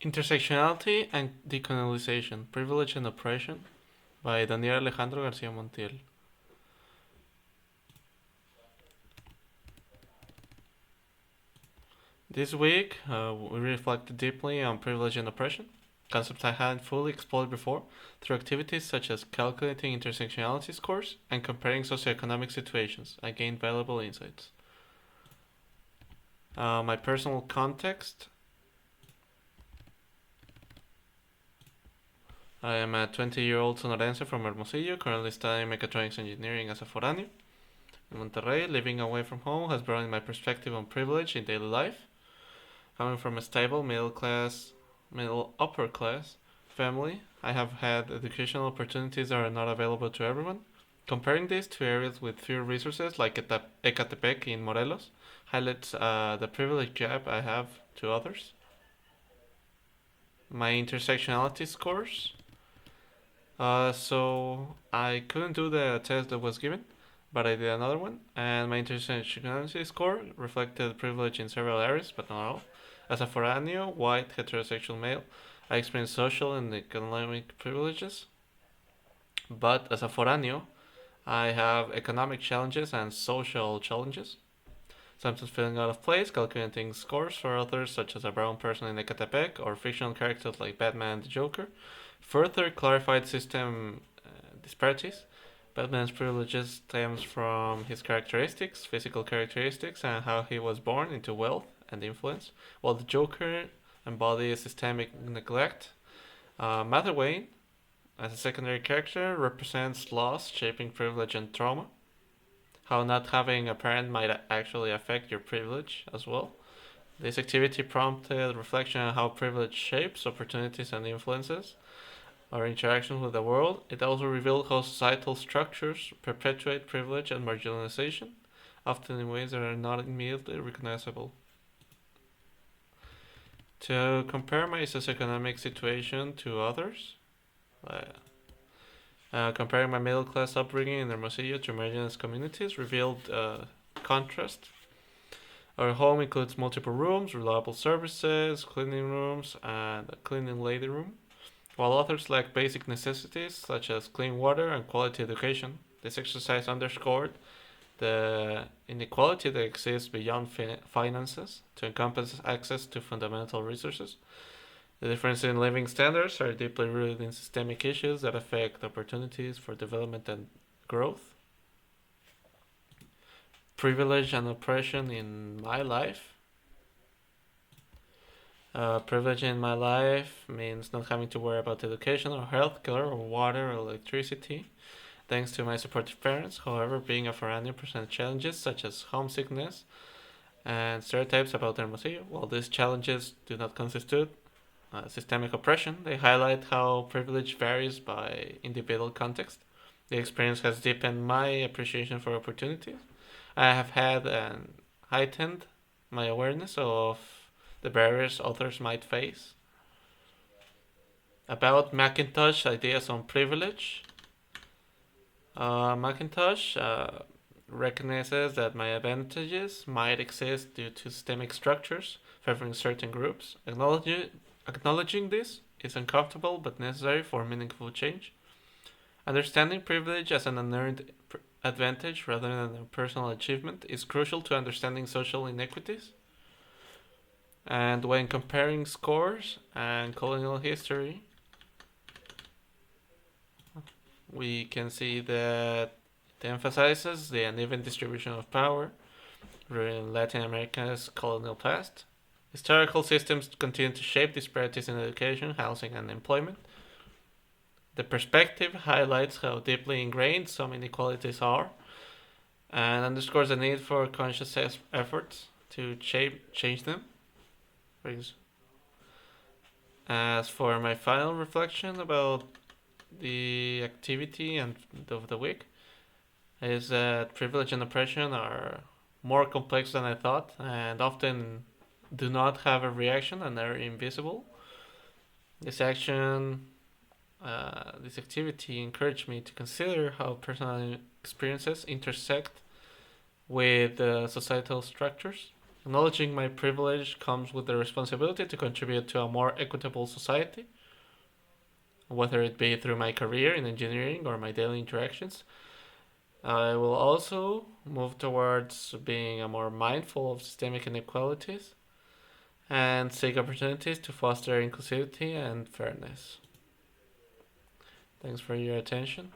Intersectionality and Decolonization, Privilege and Oppression by Daniel Alejandro García Montiel. This week, we reflected deeply on privilege and oppression, concepts I hadn't fully explored before, through activities such as calculating intersectionality scores and comparing socioeconomic situations. I gained valuable insights. My personal context: I am a 20-year-old sonorense from Hermosillo, currently studying mechatronics engineering as a foráneo. In Monterrey, living away from home has broadened my perspective on privilege in daily life. Coming from a stable middle upper class family, I have had educational opportunities that are not available to everyone. Comparing this to areas with fewer resources like Ecatepec in Morelos highlights the privilege gap I have to others. My intersectionality scores. So I couldn't do the test that was given, but I did another one, and my intersectionality score reflected privilege in several areas, but not all. As a foráneo, white, heterosexual male, I experienced social and economic privileges, but as a foráneo, I have economic challenges and social challenges. Sometimes feeling out of place, calculating scores for others, such as a brown person in Ecatepec, or fictional characters like Batman and the Joker, further clarified system disparities. Batman's privileges stems from his characteristics, physical characteristics, and how he was born into wealth and influence, while the Joker embodies systemic neglect. Mather Wayne, as a secondary character, represents loss shaping privilege and trauma. How not having a parent might actually affect your privilege as well. This activity prompted reflection on how privilege shapes opportunities and influences our interactions with the world. It also revealed how societal structures perpetuate privilege and marginalization, often in ways that are not immediately recognizable. To compare my socioeconomic situation to others, comparing my middle class upbringing in Hermosillo to marginalized communities revealed contrast. Our home includes multiple rooms, reliable services, cleaning rooms, and a cleaning lady room, while others lack basic necessities such as clean water and quality education. This exercise underscored the inequality that exists beyond finances to encompass access to fundamental resources. The difference in living standards are deeply rooted in systemic issues that affect opportunities for development and growth. Privilege and oppression in my life. Privilege in my life means not having to worry about education or healthcare or water or electricity, thanks to my supportive parents. However, being a foráneo presents challenges such as homesickness and stereotypes about Hermosillo. While these challenges do not constitute systemic oppression, they highlight how privilege varies by individual context. The experience has deepened my appreciation for opportunities. I have had and heightened my awareness of the barriers others might face. About Macintosh ideas on privilege. Macintosh recognizes that my advantages might exist due to systemic structures favoring certain groups. Acknowledging this is uncomfortable but necessary for meaningful change. Understanding privilege as an unearned advantage rather than a personal achievement is crucial to understanding social inequities. And when comparing scores and colonial history, we can see that it emphasizes the uneven distribution of power in Latin America's colonial past. Historical systems continue to shape disparities in education, housing, and employment. The perspective highlights how deeply ingrained some inequalities are and underscores the need for conscious efforts to change them. As for my final reflection about the activity and of the week, is that privilege and oppression are more complex than I thought and often do not have a reaction and are invisible. This action, this activity encouraged me to consider how personal experiences intersect with societal structures. Acknowledging my privilege comes with the responsibility to contribute to a more equitable society, whether it be through my career in engineering or my daily interactions. I will also move towards being a more mindful of systemic inequalities and seek opportunities to foster inclusivity and fairness. Thanks for your attention.